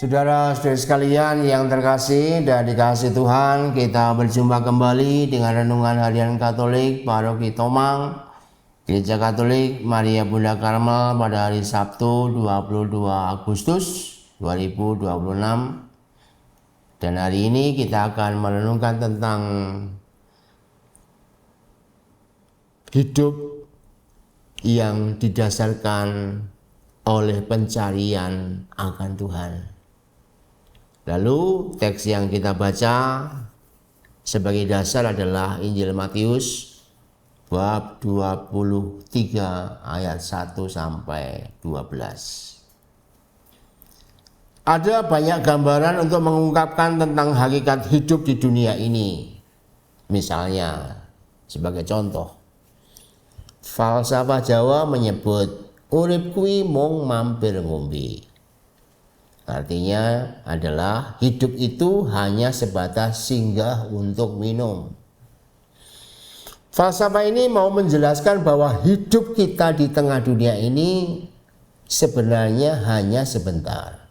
Saudara-saudari sekalian yang terkasih dan dikasihi Tuhan, kita berjumpa kembali dengan Renungan Harian Katolik Paroki Tomang, Gereja Katolik Maria Bunda Karmel pada hari Sabtu 22 Agustus 2026. Dan hari ini kita akan merenungkan tentang hidup yang didasarkan oleh pencarian akan Tuhan. Lalu teks yang kita baca sebagai dasar adalah Injil Matius bab 23 ayat 1 sampai 12. Ada banyak gambaran untuk mengungkapkan tentang hakikat hidup di dunia ini. Misalnya, sebagai contoh, falsafah Jawa menyebut urip kuwi mung mampir ngombe. Artinya adalah hidup itu hanya sebatas singgah untuk minum. Falsafah ini mau menjelaskan bahwa hidup kita di tengah dunia ini sebenarnya hanya sebentar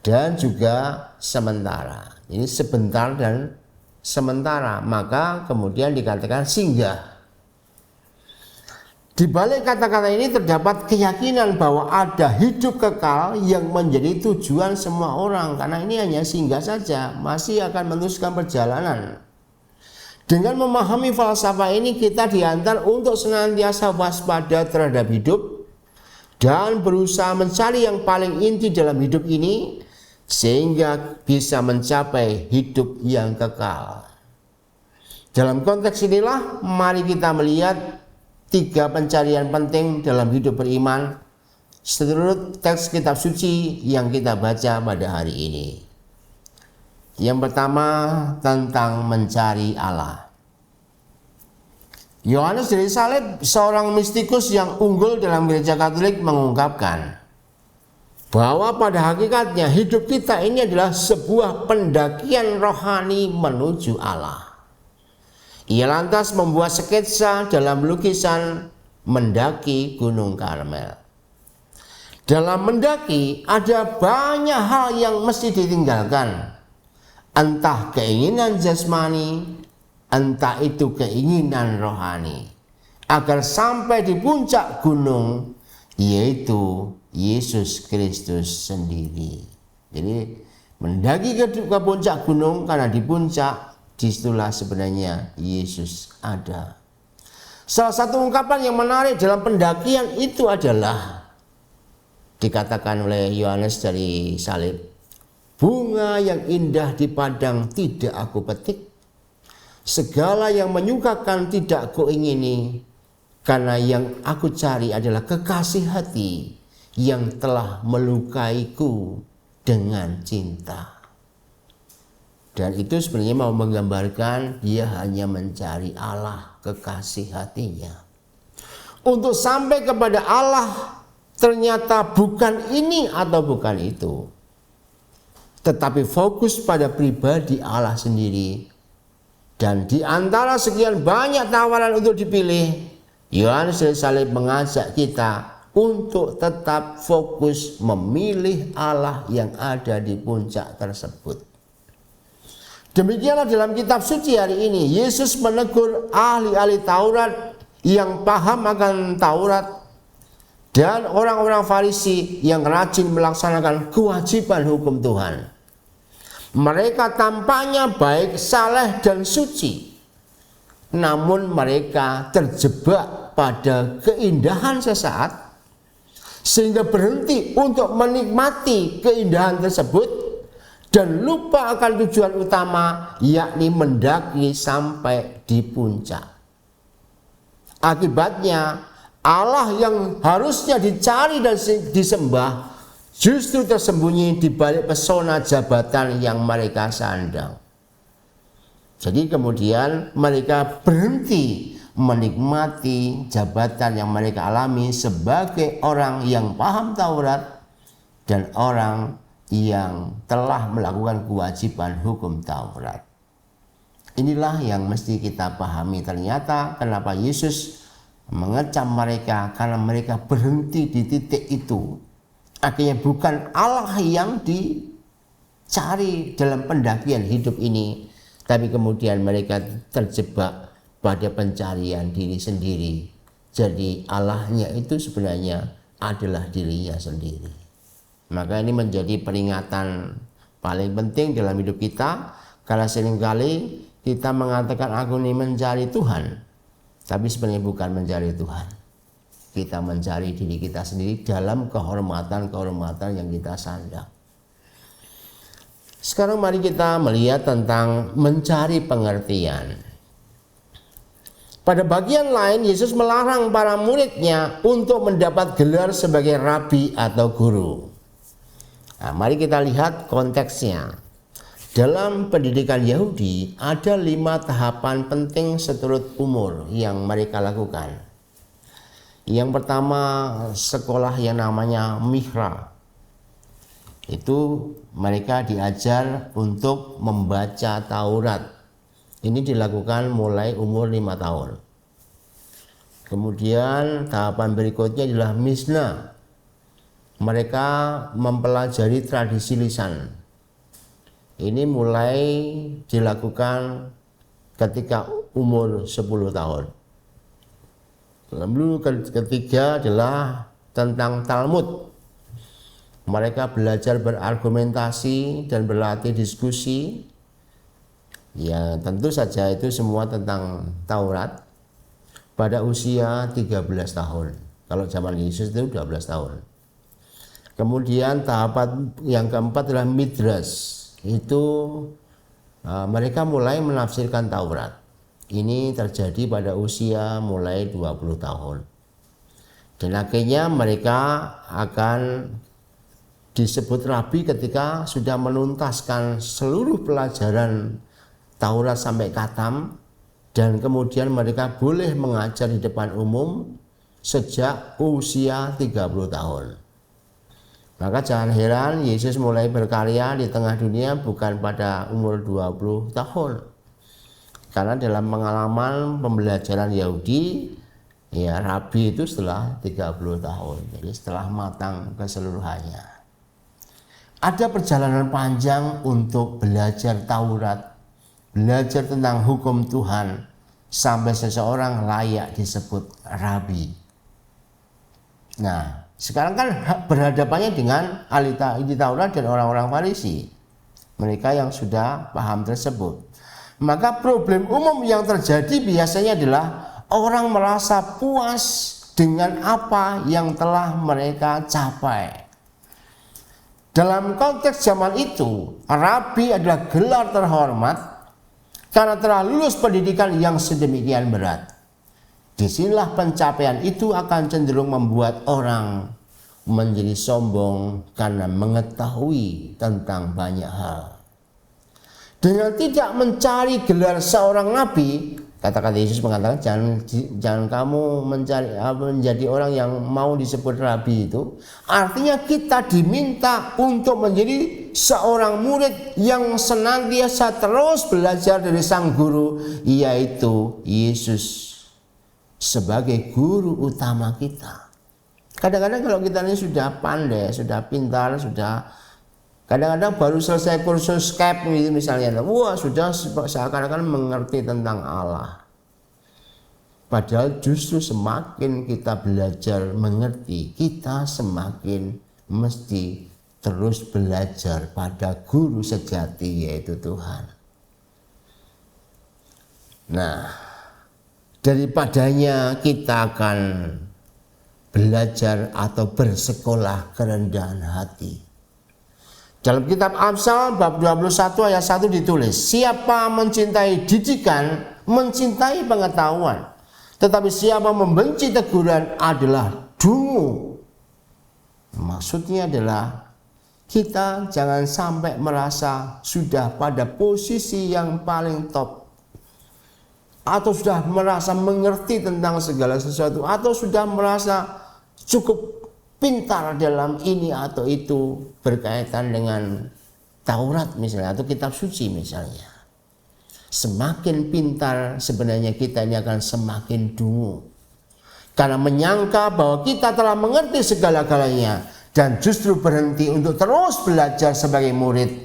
dan juga sementara. Ini sebentar dan sementara, maka kemudian dikatakan singgah. Di balik kata-kata ini terdapat keyakinan bahwa ada hidup kekal yang menjadi tujuan semua orang, karena ini hanya singgah saja, masih akan meneruskan perjalanan. Dengan memahami falsafah ini, kita diantar untuk senantiasa waspada terhadap hidup dan berusaha mencari yang paling inti dalam hidup ini sehingga bisa mencapai hidup yang kekal. Dalam konteks inilah mari kita melihat 3 pencarian penting dalam hidup beriman seturut teks kitab suci yang kita baca pada hari ini. Yang pertama tentang mencari Allah. Yohanes dari Salib, seorang mistikus yang unggul dalam gereja Katolik, mengungkapkan bahwa pada hakikatnya hidup kita ini adalah sebuah pendakian rohani menuju Allah. Ia lantas membuat sketsa dalam lukisan mendaki Gunung Karmel. Dalam mendaki ada banyak hal yang mesti ditinggalkan. Entah keinginan jasmani, entah itu keinginan rohani. Agar sampai di puncak gunung, yaitu Yesus Kristus sendiri. Jadi mendaki ke puncak gunung karena di puncak disitulah sebenarnya Yesus ada. Salah satu ungkapan yang menarik dalam pendakian itu adalah dikatakan oleh Yohanes dari Salib, bunga yang indah di padang tidak aku petik, segala yang menyukakan tidak aku ingini, karena yang aku cari adalah kekasih hati yang telah melukaiku dengan cinta. Dan itu sebenarnya mau menggambarkan dia hanya mencari Allah, kekasih hatinya. Untuk sampai kepada Allah ternyata bukan ini atau bukan itu, tetapi fokus pada pribadi Allah sendiri. Dan di antara sekian banyak tawaran untuk dipilih, Yohanes dari Salib mengajak kita untuk tetap fokus memilih Allah yang ada di puncak tersebut. Demikianlah dalam kitab suci hari ini, Yesus menegur ahli-ahli Taurat yang paham akan Taurat dan orang-orang Farisi yang rajin melaksanakan kewajiban hukum Tuhan. Mereka tampaknya baik, saleh, dan suci, namun mereka terjebak pada keindahan sesaat sehingga berhenti untuk menikmati keindahan tersebut dan lupa akan tujuan utama, yakni mendaki sampai di puncak. Akibatnya Allah yang harusnya dicari dan disembah justru tersembunyi di balik pesona jabatan yang mereka sandang. Jadi kemudian mereka berhenti menikmati jabatan yang mereka alami sebagai orang yang paham Taurat dan orang yang telah melakukan kewajiban hukum Taurat. Inilah yang mesti kita pahami, ternyata kenapa Yesus mengecam mereka, karena mereka berhenti di titik itu Akhirnya bukan Allah yang dicari dalam pendakian hidup ini, tapi kemudian mereka terjebak pada pencarian diri sendiri. Jadi Allahnya itu sebenarnya adalah dirinya sendiri. Maka ini menjadi peringatan paling penting dalam hidup kita, karena seringkali kita mengatakan aku ini mencari Tuhan, tapi sebenarnya bukan mencari Tuhan. Kita mencari diri kita sendiri dalam kehormatan-kehormatan yang kita sandang. Sekarang mari kita melihat tentang mencari pengertian. Pada bagian lain, Yesus melarang para muridnya untuk mendapat gelar sebagai rabi atau guru. Nah, mari kita lihat konteksnya. Dalam pendidikan Yahudi ada 5 tahapan penting seturut umur yang mereka lakukan. Yang pertama, sekolah yang namanya Mikra. Itu mereka diajar untuk membaca Taurat. Ini dilakukan mulai umur 5 tahun. Kemudian tahapan berikutnya adalah Misna. Mereka mempelajari tradisi lisan. Ini mulai dilakukan ketika umur 10 tahun. Lalu ketiga adalah tentang Talmud. Mereka belajar berargumentasi dan berlatih diskusi. Ya, tentu saja itu semua tentang Taurat pada usia 13 tahun. Kalau zaman Yesus itu 12 tahun. Kemudian tahapan yang keempat adalah Midrash. Itu mereka mulai menafsirkan Taurat. Ini terjadi pada usia mulai 20 tahun. Dan akhirnya mereka akan disebut rabi ketika sudah menuntaskan seluruh pelajaran Taurat sampai khatam, dan kemudian mereka boleh mengajar di depan umum sejak usia 30 tahun. Maka jangan heran Yesus mulai berkarya di tengah dunia bukan pada umur 20 tahun. Karena dalam pengalaman pembelajaran Yahudi, ya rabi itu setelah 30 tahun. Jadi setelah matang keseluruhannya. Ada perjalanan panjang untuk belajar Taurat, belajar tentang hukum Tuhan, sampai seseorang layak disebut rabi. Nah, sekarang kan berhadapannya dengan ahli Taurat dan orang-orang Farisi. Mereka yang sudah paham tersebut. Maka problem umum yang terjadi biasanya adalah orang merasa puas dengan apa yang telah mereka capai. Dalam konteks zaman itu, rabi adalah gelar terhormat karena telah lulus pendidikan yang sedemikian berat. Disinilah pencapaian itu akan cenderung membuat orang menjadi sombong karena mengetahui tentang banyak hal. Dengan tidak mencari gelar seorang nabi, kata-kata Yesus mengatakan jangan kamu mencari menjadi orang yang mau disebut rabi itu. Artinya kita diminta untuk menjadi seorang murid yang senantiasa terus belajar dari sang guru, yaitu Yesus sebagai guru utama kita. Kadang-kadang kalau kita ini sudah pandai, sudah pintar, kadang-kadang baru selesai kursus CAP misalnya, wah sudah seakan-akan mengerti tentang Allah. Padahal justru semakin kita belajar mengerti, kita semakin mesti terus belajar pada guru sejati, yaitu Tuhan. Nah, daripadanya kita akan belajar atau bersekolah kerendahan hati. Dalam kitab Amsal bab 21 ayat 1 ditulis, siapa mencintai didikan, mencintai pengetahuan, tetapi siapa membenci teguran adalah dungu. Maksudnya adalah kita jangan sampai merasa sudah pada posisi yang paling top, atau sudah merasa mengerti tentang segala sesuatu, atau sudah merasa cukup pintar dalam ini atau itu berkaitan dengan Taurat misalnya atau kitab suci misalnya. Semakin pintar sebenarnya kita ini akan semakin dungu. Karena menyangka bahwa kita telah mengerti segala-galanya dan justru berhenti untuk terus belajar sebagai murid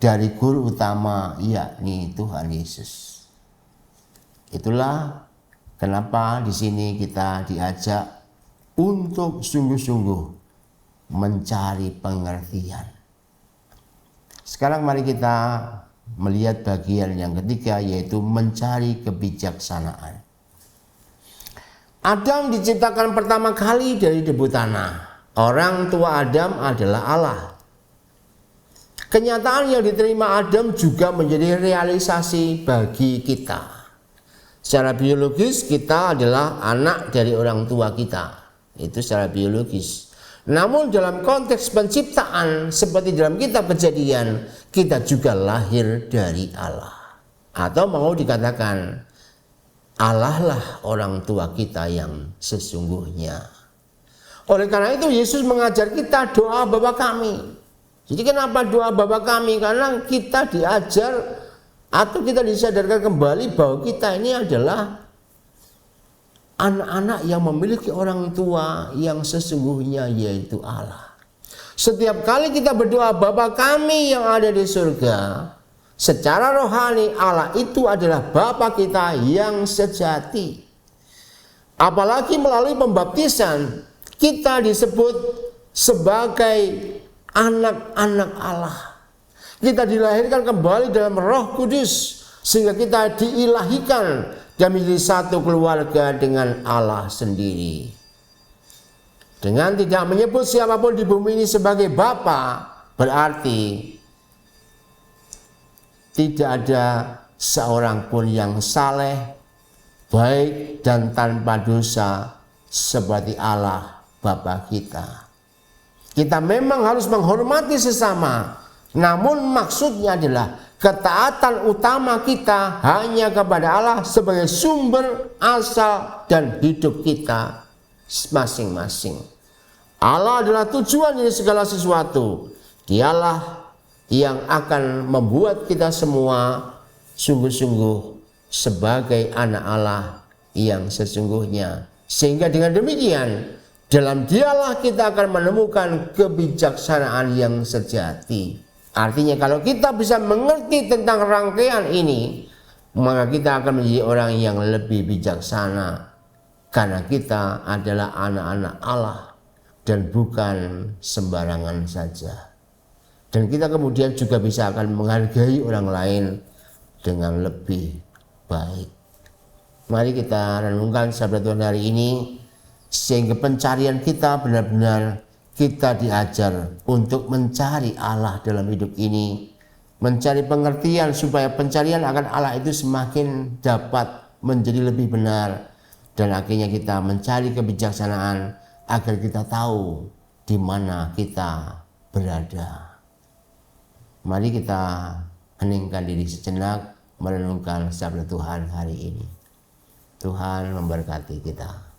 dari guru utama, yakni Tuhan Yesus. Itulah kenapa di sini kita diajak untuk sungguh-sungguh mencari pengertian. Sekarang mari kita melihat bagian yang ketiga, yaitu mencari kebijaksanaan. Adam diciptakan pertama kali dari debu tanah. Orang tua Adam adalah Allah. Kenyataan yang diterima Adam juga menjadi realisasi bagi kita. Secara biologis kita adalah anak dari orang tua kita. Itu secara biologis. Namun dalam konteks penciptaan seperti dalam kitab Kejadian, kita juga lahir dari Allah. Atau mau dikatakan Allah lah orang tua kita yang sesungguhnya. Oleh karena itu Yesus mengajar kita doa Bapa kami. Jadi kenapa doa Bapa kami? Karena kita diajar atau kita disadarkan kembali bahwa kita ini adalah anak-anak yang memiliki orang tua yang sesungguhnya, yaitu Allah. Setiap kali kita berdoa Bapa kami yang ada di surga, secara rohani Allah itu adalah Bapa kita yang sejati. Apalagi melalui pembaptisan kita disebut sebagai anak-anak Allah. Kita dilahirkan kembali dalam Roh Kudus sehingga kita diilahikan dan menjadi satu keluarga dengan Allah sendiri. Dengan tidak menyebut siapapun di bumi ini sebagai Bapa, berarti tidak ada seorang pun yang saleh, baik dan tanpa dosa seperti Allah Bapa kita. Kita memang harus menghormati sesama, namun maksudnya adalah ketaatan utama kita hanya kepada Allah sebagai sumber, asal, dan hidup kita masing-masing. Allah adalah tujuan dari segala sesuatu. Dialah yang akan membuat kita semua sungguh-sungguh sebagai anak Allah yang sesungguhnya. Sehingga dengan demikian, dalam Dialah kita akan menemukan kebijaksanaan yang sejati. Artinya kalau kita bisa mengerti tentang rangkaian ini, maka kita akan menjadi orang yang lebih bijaksana. Karena kita adalah anak-anak Allah dan bukan sembarangan saja. Dan kita kemudian juga bisa akan menghargai orang lain dengan lebih baik. Mari kita renungkan sabda Tuhan hari ini, sehingga pencarian kita benar-benar kita diajar untuk mencari Allah dalam hidup ini, mencari pengertian supaya pencarian akan Allah itu semakin dapat menjadi lebih benar, dan akhirnya kita mencari kebijaksanaan agar kita tahu di mana kita berada. Mari kita heningkan diri sejenak merenungkan sabda Tuhan hari ini. Tuhan memberkati kita.